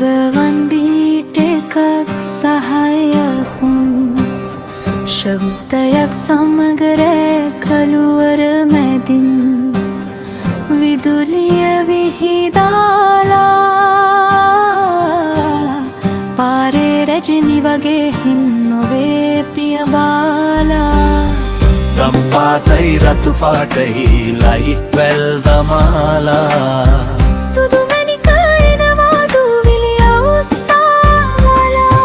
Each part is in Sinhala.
වන් බීට් එකක් සහයහුන් ශබ්දයක් සමග රැකළුවර මැදින් විදුලිය විහිදාලා පාරේ රජනි වගේ හින් නොවේ පිය බාලා ගම් පාටයි රතු පාටයි ලයිට් වැල් දමාලා සුදු මැණික එනවා දූවිලිය උස්සාලා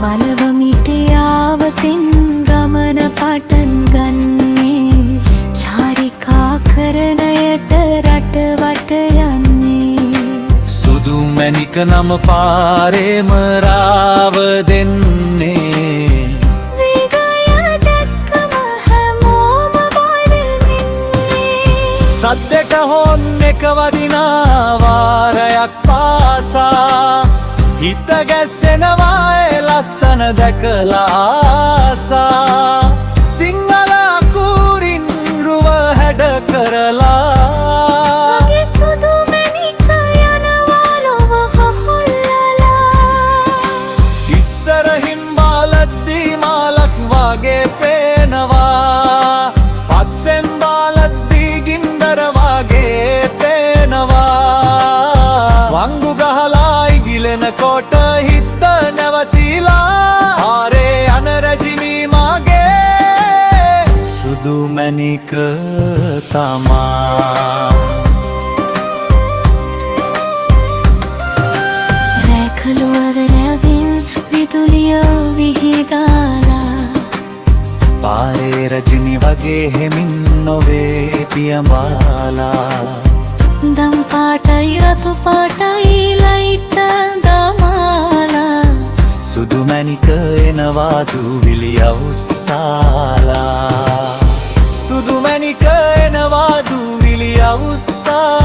වලව මිටියාවතින් ගමන පටන් ගන්නේ චාරිකා කරණයට රට වට යන්නේ සුදු මැණික නම පාරේම රාව දෙන්නේ සද්දෙට හොන් එක වදිනා වාරයක් පාසා හිත ගැස්සෙනවා ඒ ලස්සන දැකලා ආසා සිංහල අකුරින් රුව හැඩ කරලා සුදු මැණික යනවා ලොව හොල්ලලා ඉස්සරහින් බාලද්දී මාලක් වගේ පේනවා පස්සෙන් බාලද්දී ගින්දර වගේ පේනවා වංගු ගහලා ඉගිලෙන කොට හිත නැවතිලා ආරේ යන රජිනි මගේ සුදු මැණික තමා රැකළුවර රැවින් විදුලිය විහිදාලා පාරේ රජිනි වගේ හෙමින් නොවේ පියඹාලා දම් පාටයි රතු පාටයි ලයිට් දමාලා සුදු මැණික එනවා දූවිලිය උස්සාලා සුදු මැණික එනවා දූවිලිය උස්සාලා